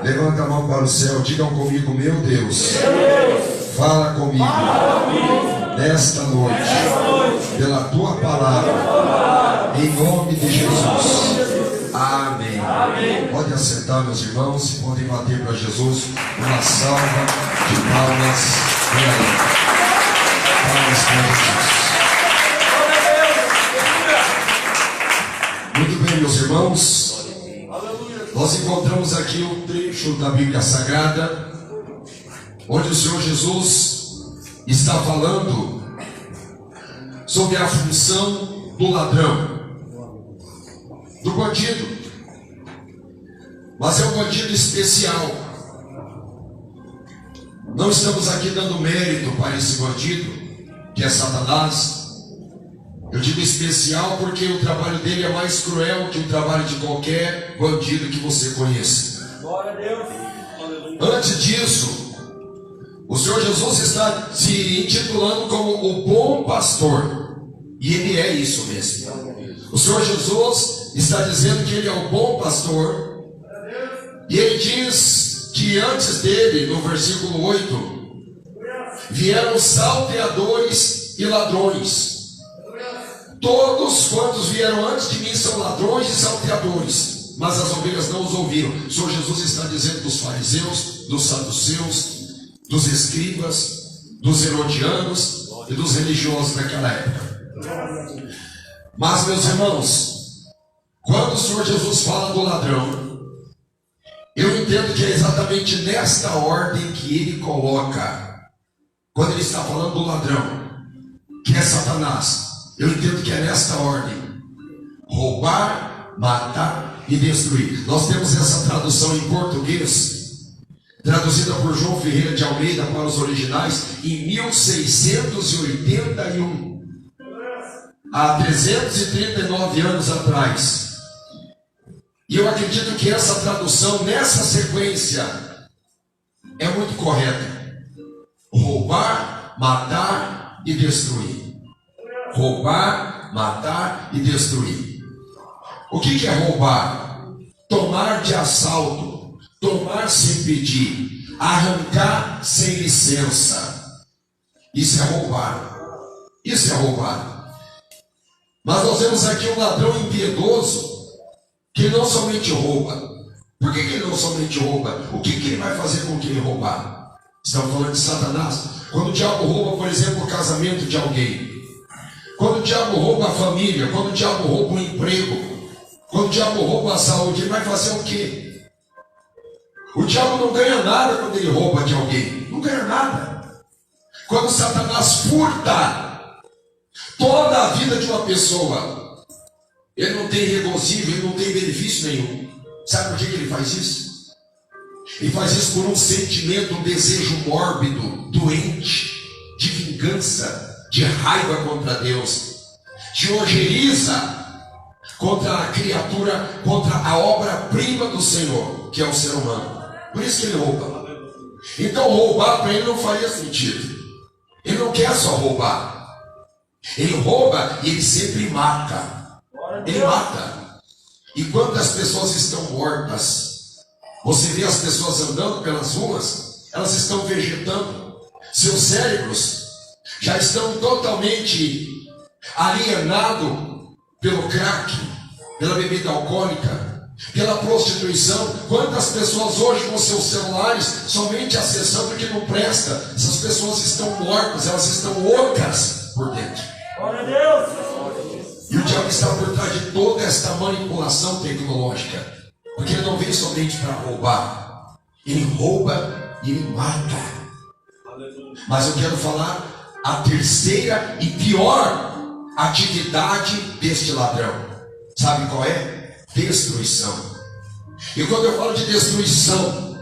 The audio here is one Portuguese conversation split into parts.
Levanta a mão para o céu, digam comigo: meu Deus, fala comigo nesta noite, pela tua palavra, em nome de Jesus. Amém. Pode assentar, meus irmãos, e podem bater para Jesus uma salva de palmas. Palmas para Jesus. Muito bem, meus irmãos. Nós encontramos aqui um trecho da Bíblia Sagrada, onde o Senhor Jesus está falando sobre a função do ladrão, do bandido. Mas é um bandido especial. Não estamos aqui dando mérito para esse bandido, que é Satanás. Eu digo especial porque o trabalho dele é mais cruel que o trabalho de qualquer bandido que você conheça. Glória a Deus. Antes disso, o Senhor Jesus está se intitulando como o bom pastor. E ele é isso mesmo. O Senhor Jesus está dizendo que ele é o bom pastor. E ele diz que antes dele, no versículo 8, vieram salteadores e ladrões. Todos quantos vieram antes de mim são ladrões e salteadores, mas as ovelhas não os ouviram. O Senhor Jesus está dizendo dos fariseus, dos saduceus, dos escribas, dos herodianos e dos religiosos daquela época. Mas, meus irmãos, quando o Senhor Jesus fala do ladrão, eu entendo que é exatamente nesta ordem que ele coloca. Quando ele está falando do ladrão, que é Satanás, eu entendo que é nesta ordem: roubar, matar e destruir. Nós temos essa tradução em português, traduzida por João Ferreira de Almeida para os originais, em 1681, há 339 anos atrás. E eu acredito que essa tradução, nessa sequência, é muito correta: roubar, matar e destruir. Roubar, matar e destruir. O que é roubar? Tomar de assalto, tomar sem pedir, arrancar sem licença. Isso é roubar. Isso é roubar. Mas nós vemos aqui um ladrão impiedoso que não somente rouba. Por que ele não somente rouba? O que ele vai fazer com que ele roubar? Estamos falando de Satanás. Quando o diabo rouba, por exemplo, o casamento de alguém, quando o diabo rouba a família, quando o diabo rouba o emprego, quando o diabo rouba a saúde, ele vai fazer o quê? O diabo não ganha nada quando ele rouba de alguém. Não ganha nada. Quando Satanás furta toda a vida de uma pessoa, ele não tem regozijo, ele não tem benefício nenhum. Sabe por que ele faz isso? Ele faz isso por um sentimento, um desejo mórbido, doente, de vingança, de raiva contra Deus, de ojeriza contra a criatura, contra a obra-prima do Senhor, que é o ser humano. Por isso que ele rouba. Então roubar para ele não faria sentido. Ele não quer só roubar. Ele rouba e ele sempre mata. Ele mata. E quando as pessoas estão mortas, você vê as pessoas andando pelas ruas, elas estão vegetando. Seus cérebros já estão totalmente alienados pelo crack, pela bebida alcoólica, pela prostituição. Quantas pessoas hoje com seus celulares somente acessando o que não presta? Essas pessoas estão mortas, elas estão ocas por dentro. Glória a Deus! E o diabo está por trás de toda esta manipulação tecnológica, porque ele não vem somente para roubar, ele rouba e ele mata. Mas eu quero falar a terceira e pior atividade deste ladrão. Sabe qual é? Destruição. E quando eu falo de destruição,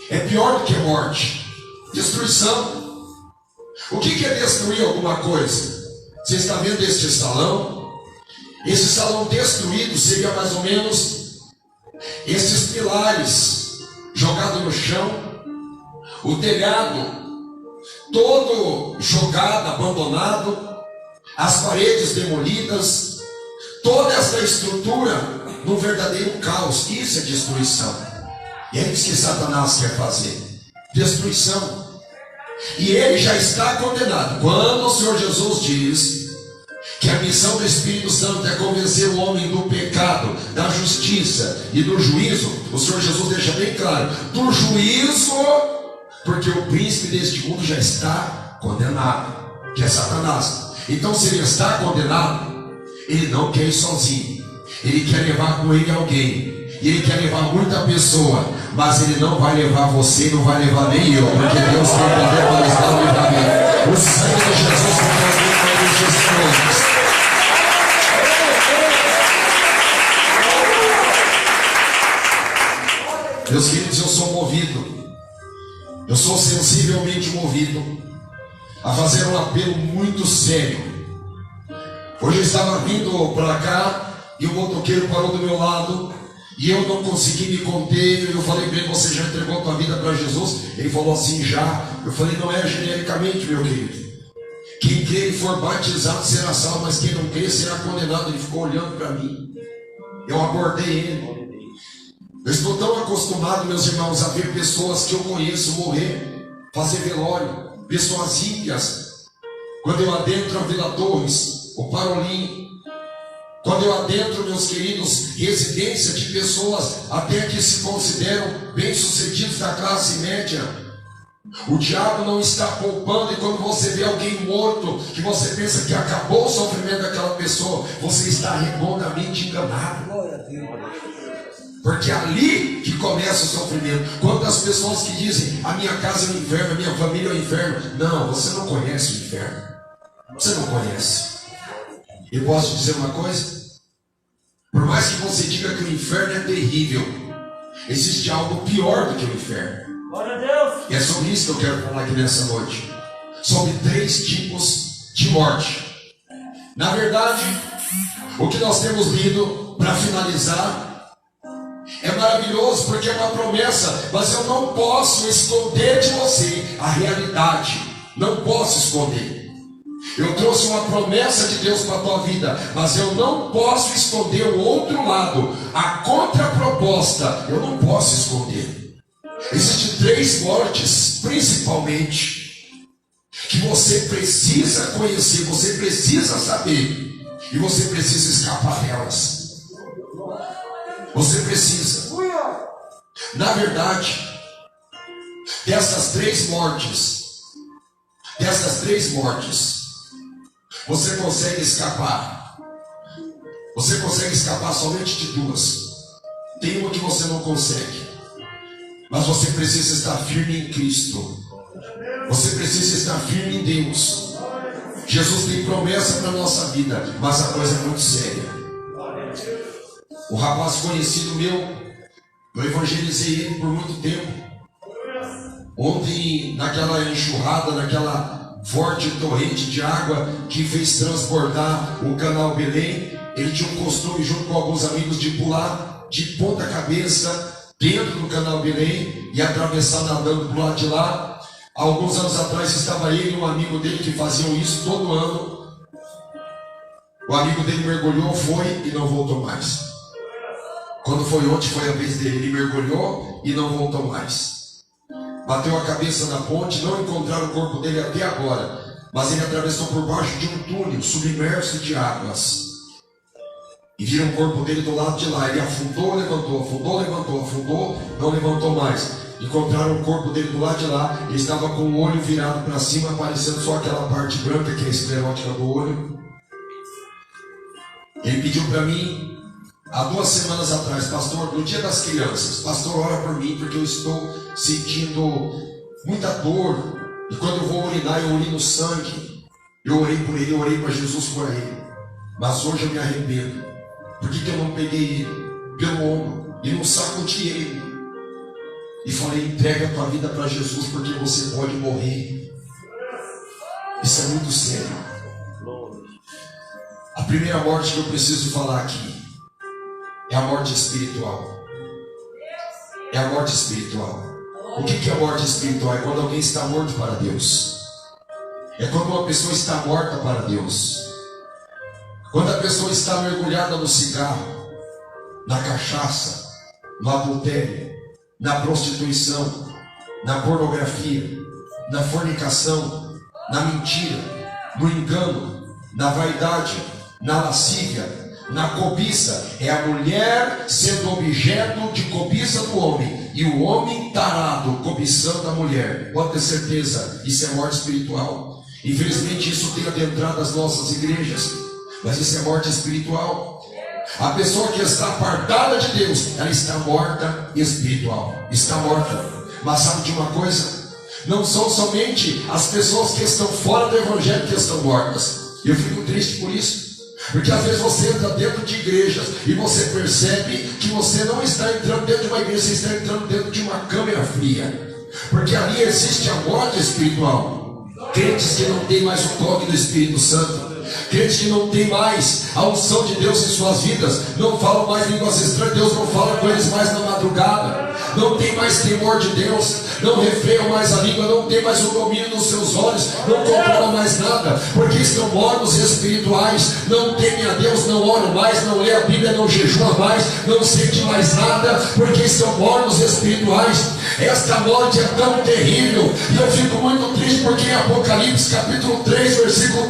é pior do que morte. Destruição. O que é destruir alguma coisa? Você está vendo este salão? Esse salão destruído seria mais ou menos esses pilares jogados no chão, o telhado todo jogado, abandonado, as paredes demolidas, toda essa estrutura num verdadeiro caos. Isso é destruição. E é isso que Satanás quer fazer: destruição. E ele já está condenado. Quando o Senhor Jesus diz que a missão do Espírito Santo é convencer o homem do pecado, da justiça e do juízo, o Senhor Jesus deixa bem claro: do juízo, porque o príncipe deste mundo já está condenado, que é Satanás. Então, se ele está condenado, ele não quer ir sozinho, ele quer levar com ele alguém, e ele quer levar muita pessoa, mas ele não vai levar você, não vai levar nem eu, porque Deus tem poder para nos dar o livramento. O sangue de Jesus para nos expor. Meus queridos, eu sou movido, eu sou sensivelmente movido a fazer um apelo muito sério. Hoje eu estava vindo para cá e o motoqueiro parou do meu lado e eu não consegui me conter. Eu falei para ele: você já entregou a tua vida para Jesus? Ele falou assim: já. Eu falei: não é genericamente, meu querido. Quem crê e for batizado será salvo, mas quem não crê será condenado. Ele ficou olhando para mim. Eu abordei ele. Eu estou tão acostumado, meus irmãos, a ver pessoas que eu conheço morrer, fazer velório, pessoas ímpias. Quando eu adentro a Vila Torres, o Parolim, quando eu adentro, meus queridos, residência de pessoas até que se consideram bem-sucedidos da classe média, o diabo não está poupando. E quando você vê alguém morto, que você pensa que acabou o sofrimento daquela pessoa, você está redondamente enganado. Porque é ali que começa o sofrimento. Quantas pessoas que dizem: a minha casa é o inferno, a minha família é o inferno. Não, você não conhece o inferno. Você não conhece. E posso dizer uma coisa? Por mais que você diga que o inferno é terrível, existe algo pior do que o inferno. Glória a Deus. E é sobre isso que eu quero falar aqui nessa noite. Sobre 3 tipos de morte. Na verdade, o que nós temos lido, para finalizar, é maravilhoso, porque é uma promessa, mas eu não posso esconder de você a realidade. Não posso esconder. Eu trouxe uma promessa de Deus para a tua vida, mas eu não posso esconder o outro lado, a contraproposta. Eu não posso esconder. Existem 3 mortes, principalmente, que você precisa conhecer, você precisa saber, e você precisa escapar delas. Você precisa. Na verdade, dessas 3 mortes, você consegue escapar. Você consegue escapar somente de 2. Tem uma que você não consegue, mas você precisa estar firme em Cristo. Você precisa estar firme em Deus. Jesus tem promessa para a nossa vida, mas a coisa é muito séria. O rapaz conhecido meu, eu evangelizei ele por muito tempo. Ontem, naquela enxurrada, naquela forte torrente de água que fez transbordar o canal Belém, ele tinha um costume, junto com alguns amigos, de pular de ponta cabeça dentro do canal Belém e atravessar nadando para o lado de lá. Há alguns anos atrás estava ele e um amigo dele que faziam isso todo ano. O amigo dele mergulhou, foi e não voltou mais. Quando foi ontem, foi a vez dele. Ele mergulhou e não voltou mais. Bateu a cabeça na ponte, não encontraram o corpo dele até agora, mas ele atravessou por baixo de um túnel submerso de águas e viram o corpo dele do lado de lá. Ele afundou, levantou, afundou, levantou, afundou, não levantou mais. Encontraram o corpo dele do lado de lá. Ele estava com o olho virado para cima, aparecendo só aquela parte branca que é a esclerótica do olho. Ele pediu para mim há 2 semanas atrás: pastor, no dia das crianças, pastor, ora por mim, porque eu estou sentindo muita dor, e quando eu vou urinar, eu urino sangue. Eu orei por ele, eu orei para Jesus por ele, mas hoje eu me arrependo. Por que eu não peguei ele pelo ombro e não sacudi ele e falei: entrega a tua vida para Jesus, porque você pode morrer? Isso é muito sério. A primeira morte que eu preciso falar aqui é a morte espiritual. É a morte espiritual. O que é a morte espiritual? É quando alguém está morto para Deus. É quando uma pessoa está morta para Deus. Quando a pessoa está mergulhada no cigarro. na cachaça, no adultério, na prostituição, na pornografia, na fornicação, na mentira, no engano, na vaidade, na lascívia, na cobiça. É a mulher sendo objeto de cobiça do homem, e o homem tarado cobiçando a mulher. Pode ter certeza, isso é morte espiritual. Infelizmente isso tem adentrado as nossas igrejas, mas isso é morte espiritual. A pessoa que está apartada de Deus, ela está morta espiritual, está morta. Mas sabe de uma coisa? Não são somente as pessoas que estão fora do evangelho que estão mortas. Eu fico triste por isso, porque às vezes você entra dentro de igrejas e você percebe que você não está entrando dentro de uma igreja, você está entrando dentro de uma câmara fria, porque ali existe a morte espiritual. Crentes que não têm mais o toque do Espírito Santo, crentes que não têm mais a unção de Deus em suas vidas, não falam mais línguas estranhas, Deus não fala com eles mais na madrugada, não tem mais temor de Deus, não refreiam mais a língua, não tem mais o domínio nos seus olhos, não controlam mais nada, porque estão mortos espirituais, não temem a Deus, não oram mais, não lê a Bíblia, não jejua mais, não sente mais nada, porque estão mortos espirituais. Esta morte é tão terrível, e eu fico muito triste, porque em Apocalipse capítulo 3, versículo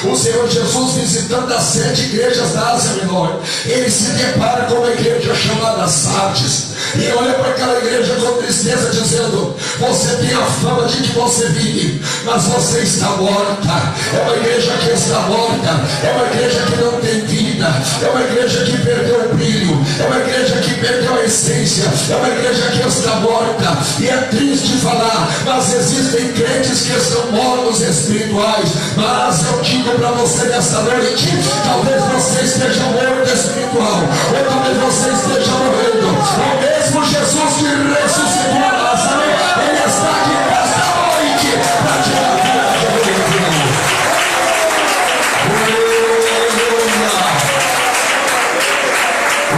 1, o Senhor Jesus, visitando as 7 igrejas da Ásia Menor, ele se depara com uma igreja chamada Sardes, e olha para aquela igreja com tristeza, dizendo: você tem a fama de que você vive, mas você está morta. É uma igreja que está morta, é uma igreja que não tem vida, é uma igreja que perdeu o brilho, é uma igreja que perdeu a essência, é uma igreja que está morta. E é triste falar, mas existem crentes que estão mortos espirituais. Mas eu digo para você nesta noite, talvez você esteja morto espiritual, ou talvez você esteja morrendo. O mesmo Jesus que ressuscitou Lázaro, ele está aqui nesta noite para tirar a vida daquele final.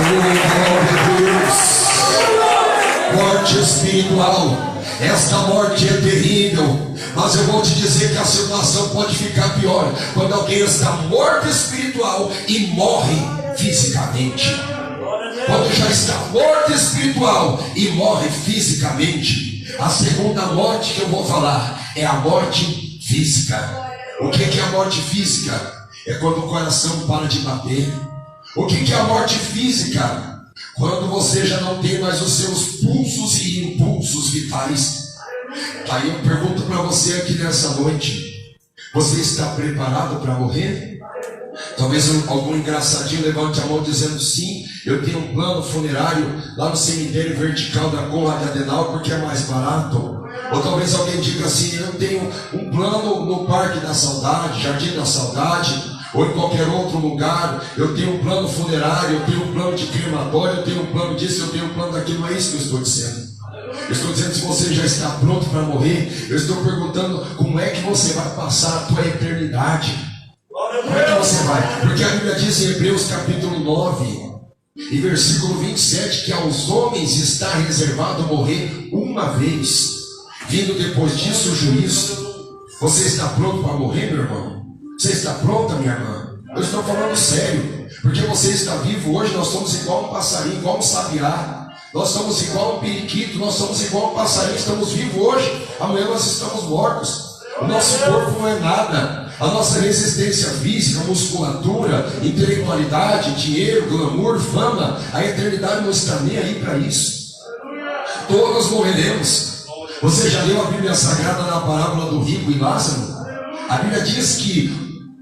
Glória a Deus. Morte espiritual. Esta morte é terrível, mas eu vou te dizer que a situação pode ficar pior quando alguém está morto espiritual e morre fisicamente. Quando já está morto espiritual e morre fisicamente. A segunda morte que eu vou falar é a morte física. O que é a morte física? É quando o coração para de bater. O que é a morte física? Quando você já não tem mais os seus pulsos e impulsos vitais. Aí eu pergunto para você aqui nessa noite: você está preparado para morrer? Talvez algum engraçadinho levante a mão dizendo: sim, eu tenho um plano funerário lá no cemitério vertical da Conrad Adenauer porque é mais barato. Ou talvez alguém diga assim: eu tenho um plano no Parque da Saudade, Jardim da Saudade, ou em qualquer outro lugar. Eu tenho um plano funerário, eu tenho um plano de crematório, eu tenho um plano disso, eu tenho um plano daquilo. Não é isso que eu estou dizendo. Eu estou dizendo, se você já está pronto para morrer, eu estou perguntando como é que você vai passar a tua eternidade. Como é que você vai? Porque a Bíblia diz em Hebreus capítulo 9 e versículo 27 que aos homens está reservado morrer uma vez, vindo depois disso o juízo. Você está pronto para morrer, meu irmão? Você está pronta, minha irmã? Eu estou falando sério, porque você está vivo hoje. Nós somos igual um passarinho, igual um sabiá. Nós somos igual um periquito, nós somos igual um passarinho. Estamos vivos hoje, amanhã nós estamos mortos. O nosso corpo não é nada. A nossa resistência física, musculatura, intelectualidade, dinheiro, glamour, fama, a eternidade não está nem aí para isso. Todos morreremos. Você já leu a Bíblia Sagrada na parábola do rico e Lázaro? A Bíblia diz que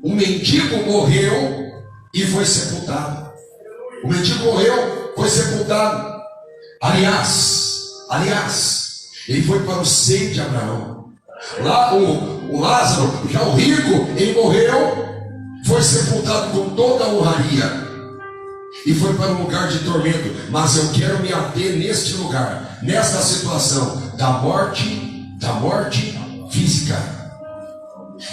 o mendigo morreu e foi sepultado. O mendigo morreu, foi sepultado. Aliás, ele foi para o seio de Abraão. Lá o Lázaro, já o rico, ele morreu, foi sepultado com toda a honraria e foi para um lugar de tormento. Mas eu quero me ater neste lugar, nesta situação da morte física.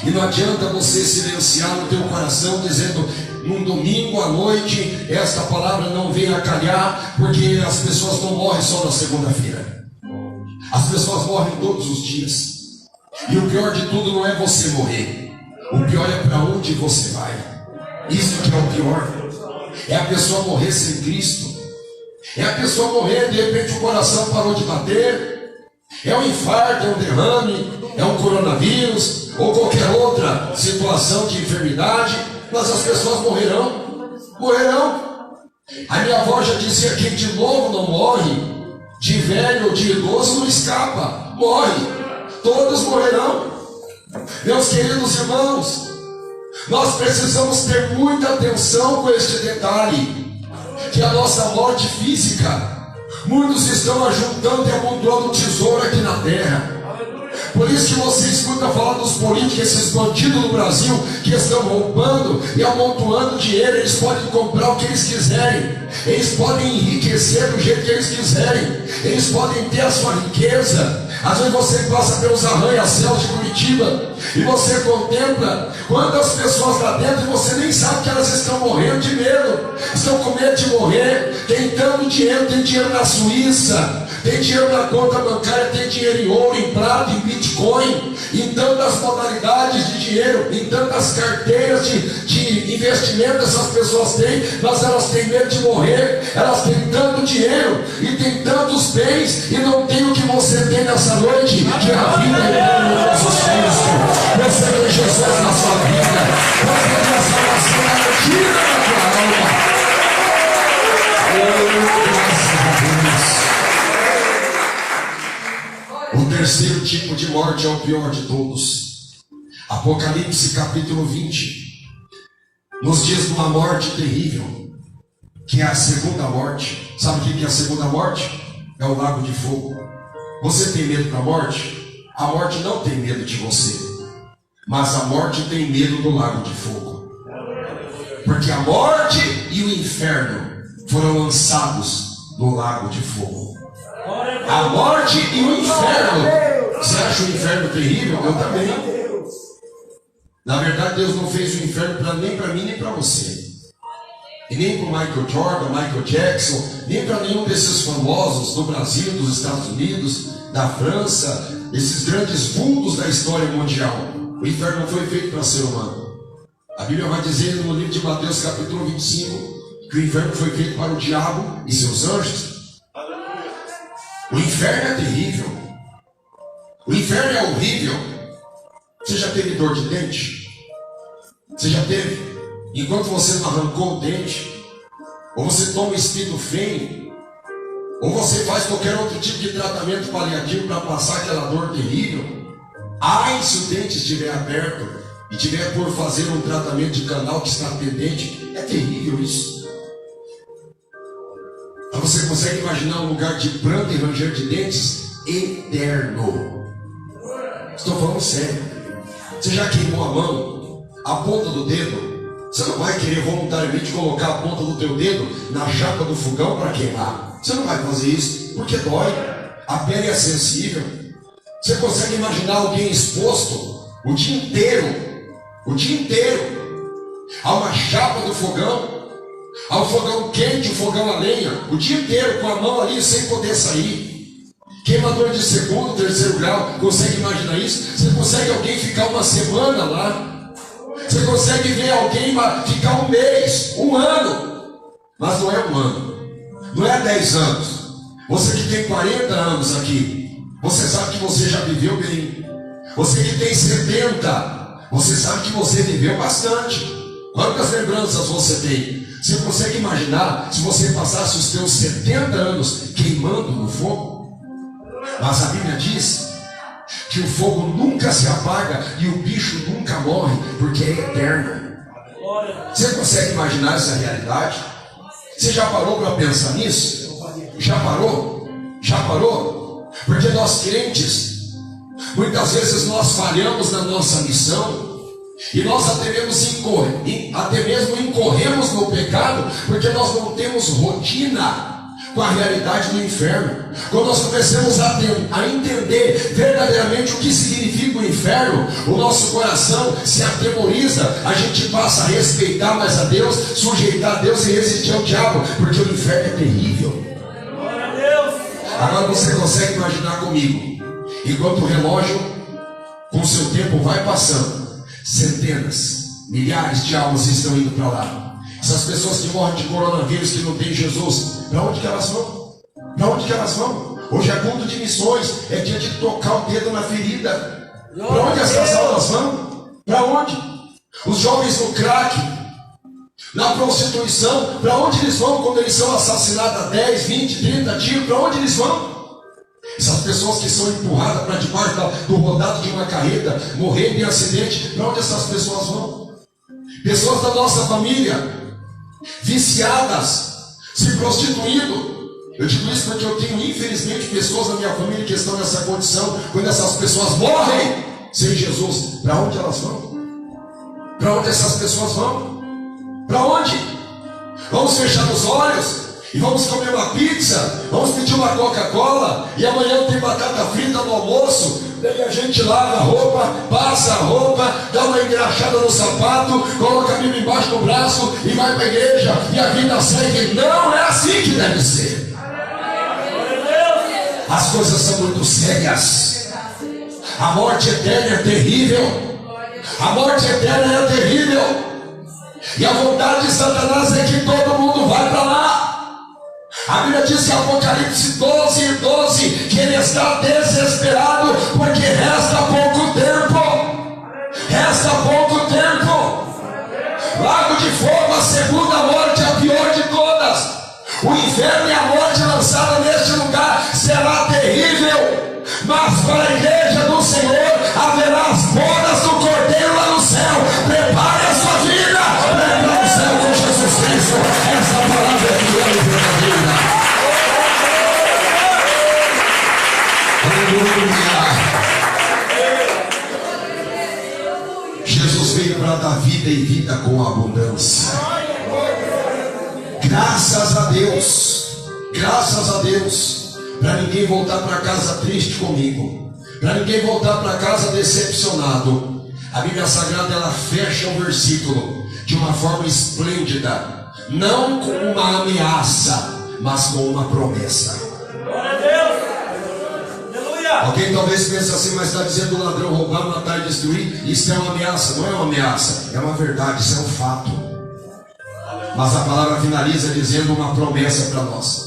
E não adianta você silenciar no teu coração dizendo: num domingo à noite esta palavra não vem a calhar, porque as pessoas não morrem só na segunda-feira. As pessoas morrem todos os dias. E o pior de tudo não é você morrer, o pior é para onde você vai. Isso que é o pior. É a pessoa morrer sem Cristo. É a pessoa morrer, de repente o coração parou de bater. É um infarto, é um derrame, é um coronavírus, ou qualquer outra situação de enfermidade. Mas as pessoas morrerão. Morrerão. A minha avó já dizia que de novo não morre, de velho ou de idoso não escapa. Morre. Todos morrerão. Meus queridos irmãos, nós precisamos ter muita atenção com este detalhe, que a nossa morte física, muitos estão ajuntando e amontoando tesouro aqui na terra. Por isso que você escuta falar dos políticos, esses bandidos do Brasil, que estão roubando e amontoando dinheiro. Eles podem comprar o que eles quiserem, eles podem enriquecer do jeito que eles quiserem, eles podem ter a sua riqueza. Às vezes você passa pelos arranha-céus de Curitiba e você contempla quantas pessoas lá dentro e você nem sabe que elas estão morrendo de medo, estão com medo de morrer. Tem tanto dinheiro, tem dinheiro na Suíça, tem dinheiro na conta bancária, tem dinheiro em ouro, em prata, em Bitcoin, em tantas modalidades de dinheiro, em tantas carteiras de investimento essas pessoas têm, mas elas têm medo de morrer. Elas têm tanto dinheiro e têm tantos bens e não tem o que você tem nessa noite, que é a vida eterna de Jesus Cristo. Você tem Jesus na sua vida, você tem a salvação garantida na tua alma. O terceiro tipo de morte é o pior de todos. Apocalipse capítulo 20 nos diz de uma morte terrível, que é a segunda morte. Sabe o que é a segunda morte? É o lago de fogo. Você tem medo da morte? A morte não tem medo de você, mas a morte tem medo do lago de fogo. Porque a morte e o inferno foram lançados no lago de fogo. A morte e o inferno. Você acha o inferno terrível? Eu também. Na verdade, Deus não fez o inferno nem para mim, nem para você. E nem para o Michael Jordan, Michael Jackson, nem para nenhum desses famosos do Brasil, dos Estados Unidos, da França, esses grandes fundos da história mundial. O inferno não foi feito para ser humano. A Bíblia vai dizer no livro de Mateus capítulo 25 que o inferno foi feito para o diabo e seus anjos. O inferno é terrível. O inferno é horrível. Você já teve dor de dente? Você já teve? Enquanto você não arrancou o dente, ou você toma espidofene, ou você faz qualquer outro tipo de tratamento paliativo para passar aquela dor terrível. Ai, se o dente estiver aberto e tiver por fazer um tratamento de canal que está pendente, é terrível isso. Você consegue imaginar um lugar de pranto e ranger de dentes eterno? Estou falando sério. Você já queimou a mão, a ponta do dedo? Você não vai querer voluntariamente colocar a ponta do teu dedo na chapa do fogão para queimar. Você não vai fazer isso, porque dói. A pele é sensível. Você consegue imaginar alguém exposto o dia inteiro a uma chapa do fogão, ao fogão quente, o fogão a lenha, o dia inteiro com a mão ali sem poder sair? Queimador de segundo, terceiro grau. Consegue imaginar isso? Você consegue alguém ficar uma semana lá? Você consegue ver alguém ficar um mês, um ano? Mas não é um ano, não é 10 anos. Você que tem 40 anos aqui, você sabe que você já viveu bem. Você que tem 70, você sabe que você viveu bastante. Quantas lembranças você tem? Você consegue imaginar se você passasse os seus 70 anos queimando no fogo? Mas a Bíblia diz que o fogo nunca se apaga e o bicho nunca morre, porque é eterno. Você consegue imaginar essa realidade? Você já parou para pensar nisso? Já parou? Já parou? Porque nós crentes, muitas vezes nós falhamos na nossa missão. E nós até mesmo incorremos no pecado, porque nós não temos rotina com a realidade do inferno. Quando nós começamos a entender verdadeiramente o que significa o inferno, o nosso coração se atemoriza, a gente passa a respeitar mais a Deus, sujeitar a Deus e resistir ao diabo, porque o inferno é terrível. Agora você consegue imaginar comigo, enquanto o relógio com seu tempo vai passando, centenas, milhares de almas estão indo para lá. Essas pessoas que morrem de coronavírus, que não tem Jesus, para onde que elas vão? Para onde que elas vão? Hoje é culto de missões, é dia de tocar o dedo na ferida. Para onde essas almas vão? Para onde? Os jovens no crack, na prostituição, para onde eles vão quando eles são assassinados a 10, 20, 30 tiros? Para onde eles vão? Essas pessoas que são empurradas para debaixo do rodado de uma carreta, morrendo em acidente, para onde essas pessoas vão? Pessoas da nossa família, viciadas, se prostituindo. Eu digo isso porque eu tenho, infelizmente, pessoas na minha família que estão nessa condição. Quando essas pessoas morrem sem Jesus, para onde elas vão? Para onde essas pessoas vão? Para onde? Vamos fechar os olhos e vamos comer uma pizza, vamos pedir uma Coca-Cola, e amanhã tem batata frita no almoço. Daí a gente lava a roupa, passa a roupa, dá uma engraxada no sapato, coloca a Bíblia embaixo do braço e vai para a igreja, e a vida segue. Não é assim que deve ser. As coisas são muito sérias. A morte eterna é terrível. A morte eterna é terrível. E a vontade de Satanás é que todo mundo vai para lá. A Bíblia diz em Apocalipse 12, 12, que ele está desesperado porque resta pouco tempo. Resta pouco tempo. Lago de fogo, a segunda morte, a pior de todas. O inferno e a morte lançada neste lugar será terrível. Mas para a igreja do Senhor haverá as bodas do Cordeiro lá no céu. Prepare a sua vida para entrar no céu com Jesus Cristo. Essa palavra é fiel e verdadeira. Aleluia. Jesus veio para dar vida e vida com abundância. Graças a Deus. Graças a Deus. Para ninguém voltar para casa triste comigo, para ninguém voltar para casa decepcionado. A Bíblia Sagrada, ela fecha o versículo de uma forma esplêndida, não com uma ameaça, mas com uma promessa. Glória a Deus. Aleluia. Alguém talvez pense assim, mas está dizendo: o ladrão roubar, matar e destruir. Isso é uma ameaça. Não é uma ameaça, é uma verdade, isso é um fato. Mas a palavra finaliza dizendo uma promessa para nós.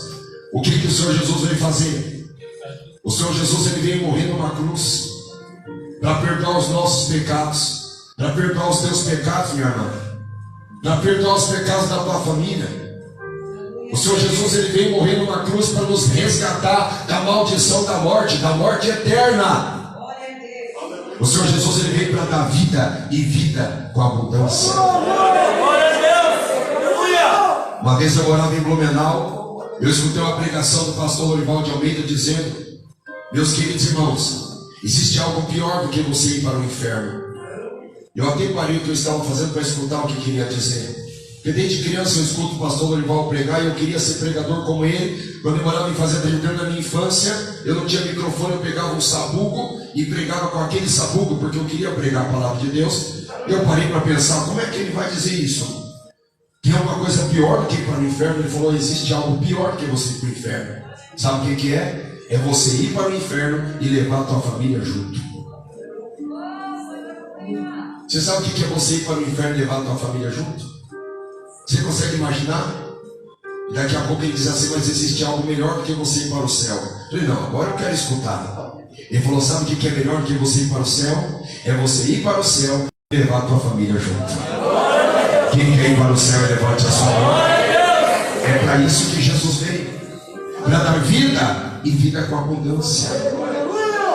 O que o Senhor Jesus veio fazer? O Senhor Jesus, ele veio morrer numa cruz para perdoar os nossos pecados, para perdoar os teus pecados, minha irmã, para perdoar os pecados da tua família. O Senhor Jesus, ele veio morrer numa cruz para nos resgatar da maldição da morte eterna. O Senhor Jesus, ele veio para dar vida e vida com abundância. Uma vez eu morava em Blumenau. Eu escutei uma pregação do pastor Lorival de Almeida dizendo: meus queridos irmãos, existe algo pior do que você ir para o inferno. Eu até parei o que eu estava fazendo para escutar o que queria dizer. Porque desde criança eu escuto o pastor Lorival pregar e eu queria ser pregador como ele. Quando eu morava em Fazenda Rio Grande, na minha infância, eu não tinha microfone, eu pegava um sabugo e pregava com aquele sabugo porque eu queria pregar a palavra de Deus. Eu parei para pensar: como é que ele vai dizer isso? Tem alguma coisa pior do que ir para o inferno? Ele falou: existe algo pior do que você ir para o inferno. Sabe o que é? É você ir para o inferno e levar a tua família junto. Você sabe o que é você ir para o inferno e levar a tua família junto? Você consegue imaginar? E daqui a pouco ele diz assim: mas existe algo melhor do que você ir para o céu. Eu falei: não, agora eu quero escutar. Ele falou: sabe o que é melhor do que você ir para o céu? É você ir para o céu e levar a tua família junto. Quem quer ir para o céu, levante a sua mão. É para isso que Jesus veio, para dar vida e vida com abundância.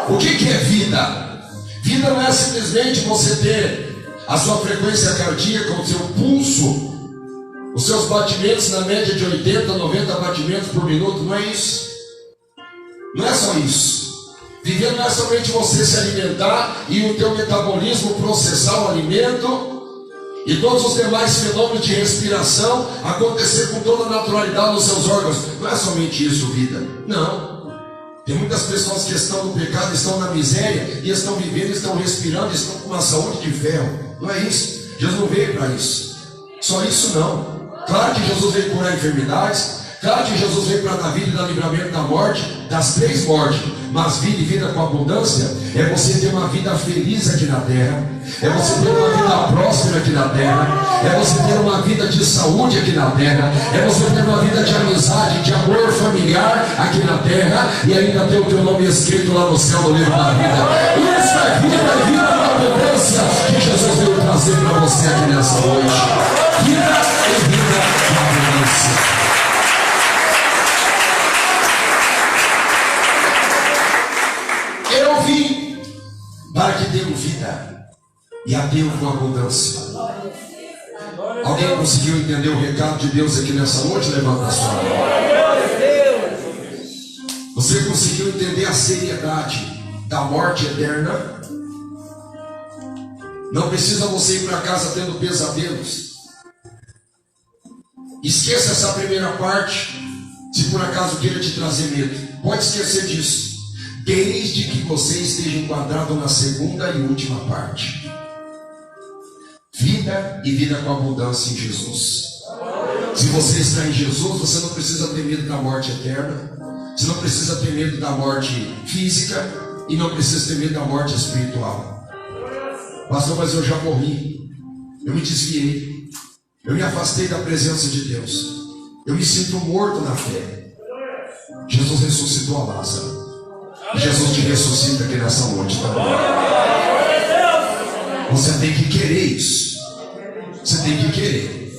O que é vida? Vida não é simplesmente você ter a sua frequência cardíaca, o seu pulso, os seus batimentos na média de 80, 90 batimentos por minuto. Não é isso. Não é só isso. Viver não é somente você se alimentar e o teu metabolismo processar o alimento e todos os demais fenômenos de respiração acontecer com toda a naturalidade nos seus órgãos. Não é somente isso, vida. Não. Tem muitas pessoas que estão no pecado, estão na miséria, e estão vivendo, estão respirando, estão com uma saúde de ferro. Não é isso. Jesus não veio para isso. Só isso não. Claro que Jesus veio curar enfermidades. Claro que Jesus veio para dar vida e dar livramento da morte, das 3 mortes. Mas vida e vida com abundância é você ter uma vida feliz aqui na terra, é você ter uma vida próspera aqui na terra, é você ter uma vida de saúde aqui na terra, é você ter uma vida de amizade, de amor familiar aqui na terra, e ainda ter o teu nome escrito lá no céu, no livro da vida. Isso é vida com abundância que Jesus veio trazer para você aqui nessa noite. Vida e vida com abundância. Eu vim para que tenham vida e a tenham com abundância. Alguém conseguiu entender o recado de Deus aqui nessa noite? Levanta a sua mão. Você conseguiu entender a seriedade da morte eterna? Não precisa você ir para casa tendo pesadelos. Esqueça essa primeira parte, se por acaso queira te trazer medo. Pode esquecer disso, desde que você esteja enquadrado na segunda e última parte. Vida e vida com abundância em Jesus. Se você está em Jesus, você não precisa ter medo da morte eterna, você não precisa ter medo da morte física e não precisa ter medo da morte espiritual. Pastor, mas eu já morri, eu me desviei, eu me afastei da presença de Deus, eu me sinto morto na fé. Jesus ressuscitou a Lázaro. Jesus te ressuscita aqui nessa noite também. Você tem que querer isso. Você tem que querer.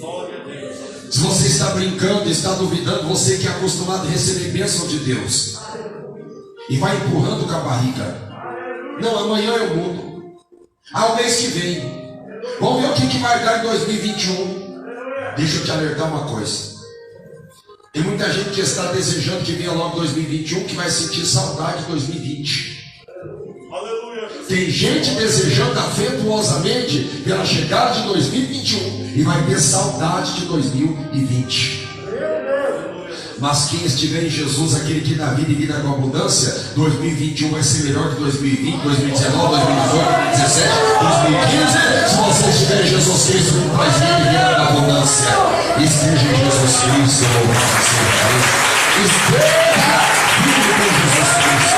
Se você está brincando, está duvidando, você que é acostumado a receber bênção de Deus e vai empurrando com a barriga. Não, amanhã eu mudo. O mês que vem. Vamos ver o que vai dar em 2021. Deixa eu te alertar uma coisa. Tem muita gente que está desejando que venha logo 2021, que vai sentir saudade de 2020. Aleluia. Tem gente desejando afetuosamente pela chegada de 2021 e vai ter saudade de 2020. Mas quem estiver em Jesus, aquele que dá vida e vida com abundância, 2021 vai ser melhor que 2020, 2019, 2018, 2017, 2015. Se você estiver em Jesus Cristo, que traz vida e vida com abundância, esteja em Jesus Cristo, louvado seja Deus. Esteja vivo em Jesus Cristo.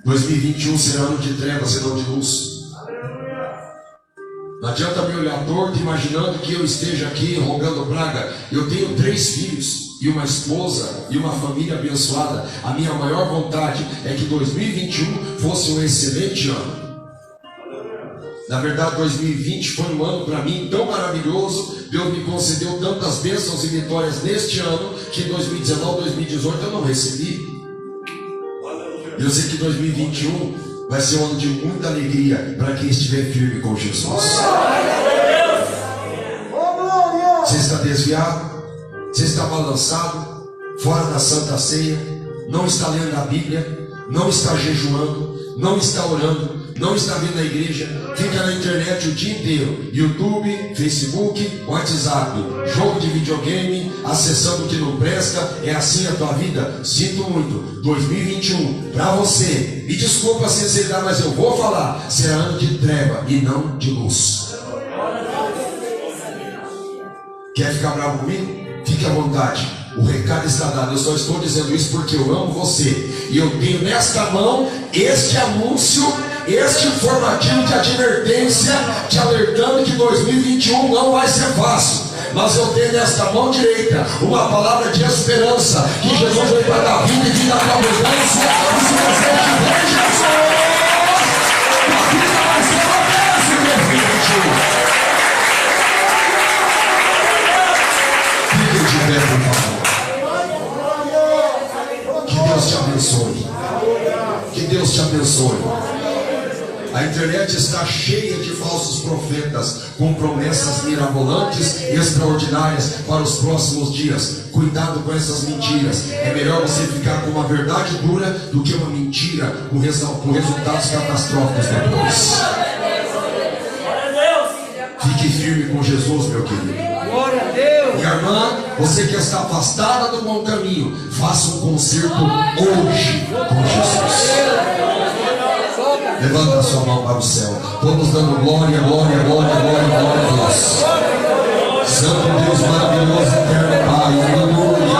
2021 será ano de trevas e não de luz. Não adianta me olhar torto imaginando que eu esteja aqui rogando praga. Eu tenho 3 filhos e uma esposa e uma família abençoada. A minha maior vontade é que 2021 fosse um excelente ano. Na verdade, 2020 foi um ano para mim tão maravilhoso. Deus me concedeu tantas bênçãos e vitórias neste ano que em 2019, 2018 eu não recebi. Eu sei que 2021 vai ser um ano de muita alegria para quem estiver firme com Jesus. Você está desviado? Você está balançado? Fora da Santa Ceia? Não está lendo a Bíblia? Não está jejuando? Não está orando? Não está vindo à igreja? Fica na internet o dia inteiro, YouTube, Facebook, WhatsApp, jogo de videogame, acessando o que não presta. É assim a tua vida? Sinto muito. 2021 para você, me desculpa a sinceridade, mas eu vou falar, será ano de treva e não de luz. Quer ficar bravo comigo? Fique à vontade, o recado está dado. Eu só estou dizendo isso porque eu amo você, e eu tenho nesta mão este anúncio, este informativo de advertência, te alertando que 2021 não vai ser fácil. Mas eu tenho nesta mão direita uma palavra de esperança, que Jesus veio para dar vida e vida com abundância. E se você tiver em Jesus, a vida vai ser uma bênção em 2021. Fique de pé, por favor. Que Deus te abençoe. Que Deus te abençoe. A internet está cheia de falsos profetas com promessas mirabolantes e extraordinárias para os próximos dias. Cuidado com essas mentiras. É melhor você ficar com uma verdade dura do que uma mentira com resultados catastróficos depois. Fique firme com Jesus, meu querido. Minha irmã, você que está afastada do bom caminho, faça um concerto hoje com Jesus. Levanta a sua mão para o céu. Todos dando glória, glória, glória, glória, glória a Deus. Santo Deus maravilhoso, eterno Pai, aleluia.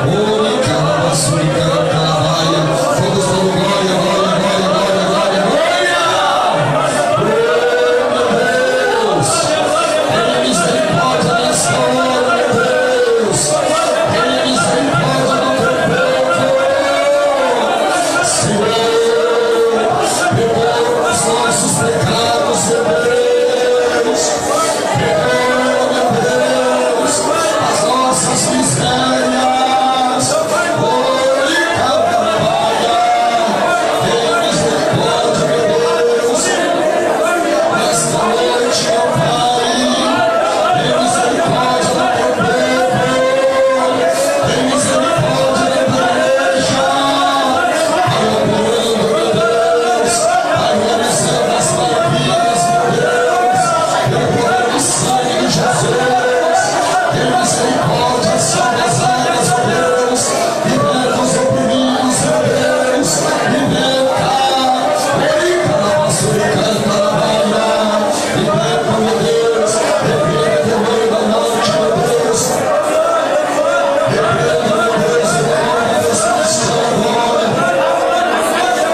Oi, calabaçuri, calabaya. Todos dando glória, glória, glória, glória, glória, glória. Oh, meu Deus, tenha misericórdia nessa hora, meu Deus. Tenha misericórdia do teu povo, Senhor. Perdoa os nossos pecados, meu Deus. Perdoa, meu Deus, as nossas misérias. Oi, Calabaya. Tenha misericórdia, meu Deus. Nesta noite, meu Pai. Tenha misericórdia do teu povo. Tenha misericórdia da tua igreja. Pai, operando, meu Deus. Pai, realizando as maravilhas, meu Deus. Pelo poder do sangue de Jesus. Tenha misericórdia, salva as almas, meu Deus. Liberta os oprimidos, meu Deus. Liberta. Oi, calabasuri, calabaya. Liberta, meu Deus. Repreenda o demônio da morte, meu Deus. Repreenda, meu Deus, o demônio dos cristãos agora.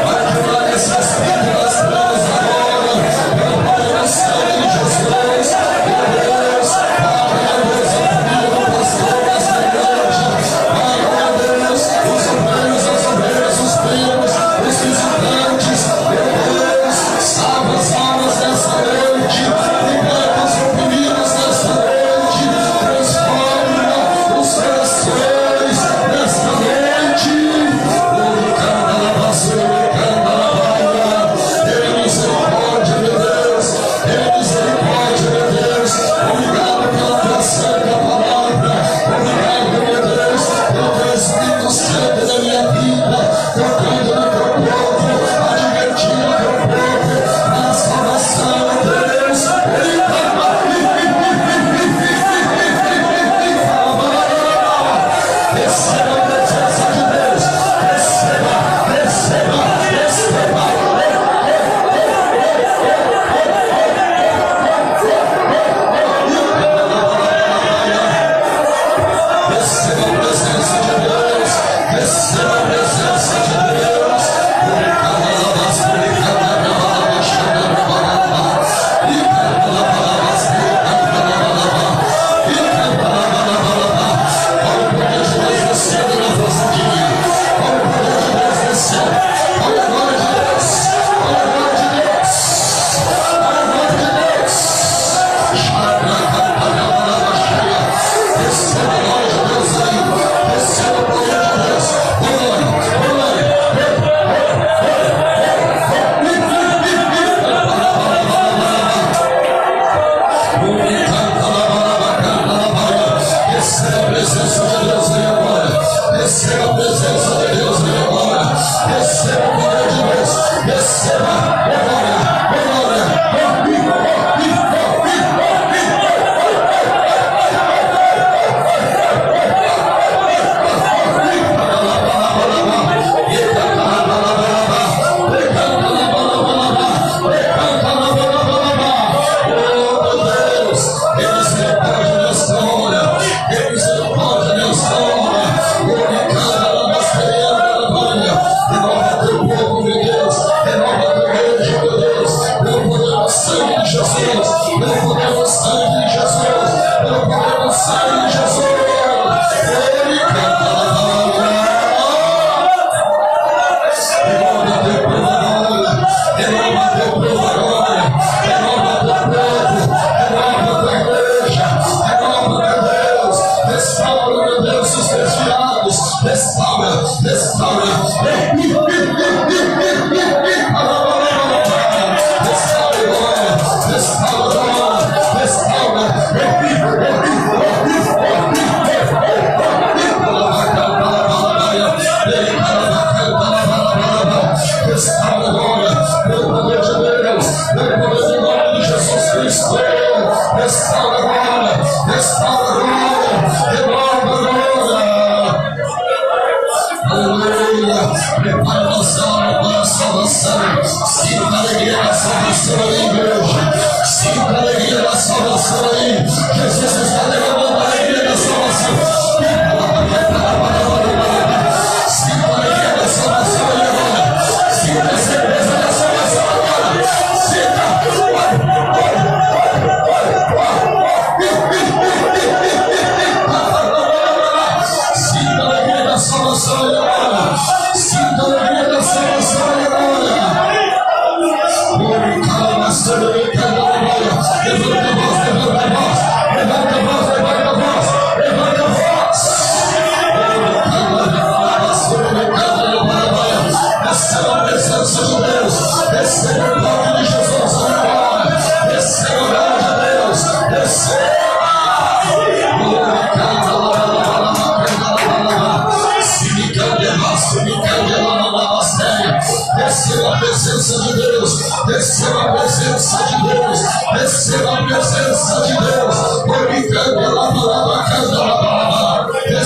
Vai quebrar essas pedras trans agora. Pelo poder do sangue de Jesus. Meu Deus, Pai, meu Deus, oprimido, pastores da igreja. Pai, meu Deus, os obreiros, as obreiras, os primos, os visitantes. Meu Deus, salva as almas nessa noite. Liberta os oprimidos nessa noite. Transforma os corações nesta noite. Oi, calabasuri, calabaya. Tenha misericórdia, meu Deus. Tenha misericórdia, meu Deus. Obrigado pela tua santa palavra. Obrigado, meu Deus, pelo teu Espírito Santo na minha vida, tocando no teu povo, advertindo o teu povo na salvação, Deus. Receba a presença de Deus. Receba, receba, receba. Receba a presença de Deus. Receba a presença de Deus. Olha o poder de Deus descendo na vossa vida. Olha o poder de Deus descendo. Olha a glória de Deus. Olha a glória de Deus. Olha a glória de Deus. Receba a glória de Deus aí. Receba o poder de Deus. Receba a presença de Deus aí agora. Receba a presença de Deus aí agora. Receba o poder de Deus. Receba a glória. Oh, meu Deus, tem misericórdia nesta hora. Tem misericórdia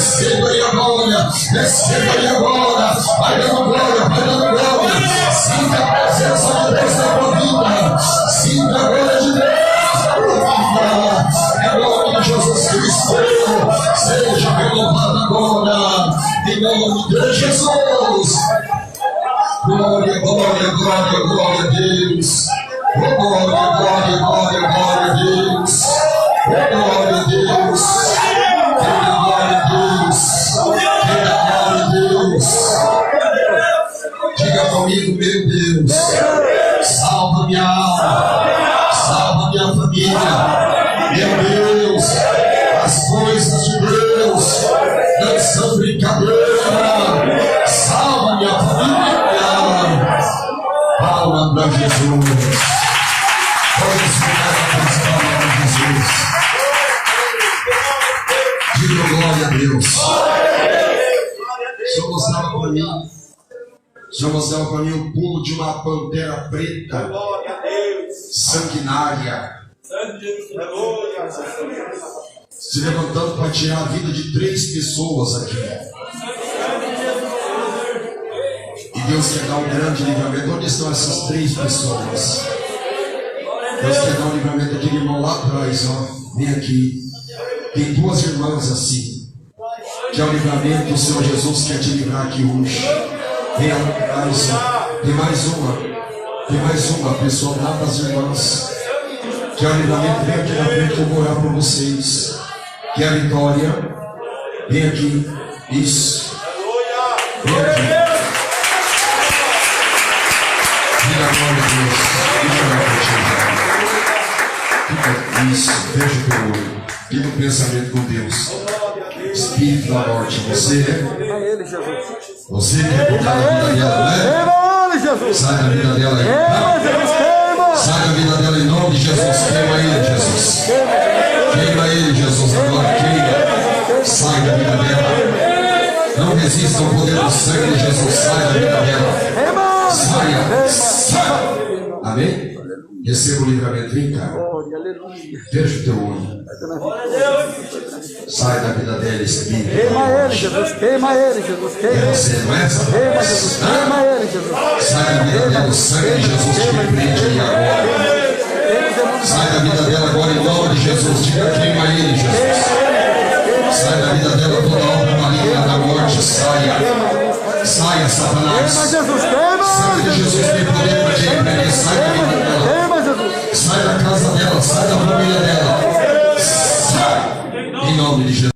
Receba aí agora, receba aí agora. Vai dando glória, vai dando glória. Sinta a presença de Deus na tua vida. Sinta a glória de Deus na tua vida. Em nome de Jesus Cristo, seja renovado agora. Em nome de Jesus. Glória, glória, glória, glória a Deus. Oh, glória, glória, glória, glória a Deus. Oh, glória a Deus. Glória a Deus. Glória a Deus. Diga comigo, meu Deus. Salva minha alma. Salva minha família. Meu Deus. As coisas de Deus não são brincadeira. Salva minha família. Palma para Jesus. Pode esperar as palmas para Jesus. Diga glória a Deus. O Senhor mostrava para mim o pulo de uma pantera preta, sanguinária, se levantando para tirar a vida de 3 pessoas aqui. E Deus quer dar um grande livramento. Onde estão essas 3 pessoas? Deus quer dar um livramento daquele irmão lá atrás, ó. Vem aqui. Tem 2 irmãs assim. Que é o livramento do Senhor Jesus quer te livrar aqui hoje. Vem atrás, ó. Tem mais uma. Tem mais uma pessoa lá das irmãs. Que é o livramento. Vem aqui na frente que eu vou orar por vocês. Que é a Vitória. Vem aqui. Isso. Vem aqui. Isso, veja o teu olho. Fica o pensamento com Deus. Espírito da morte, você quer botar na vida dela, né? Sai da vida dela aí. Sai da vida dela em nome de Jesus. Queima ele, Jesus. Queima ele, Jesus. Agora queima. Sai da vida dela. Não resista ao poder do sangue de Jesus. Sai da vida dela. Saia. Saia. Amém? Receba o livramento. Vem cá. Veja o teu olho. Sai da vida dela, Espírito. Queima ele, Jesus. Queima ele, Jesus. Queima você, não é essa? Queima, Jesus. Queima ele, Jesus. Sai da vida dela, o sangue de Jesus te repreende aí agora. Sai da vida dela agora em nome de Jesus. Diga, queima ele, Jesus. Sai da vida dela toda a obra maligna da morte. Saia. Saia, Satanás. Queima, Jesus. Queima. Sangue de Jesus tem poder para te repreender. Sai da vida dela. Queima, Jesus. Sai da casa dela. Sai da família dela. Sai. Em nome de Jesus.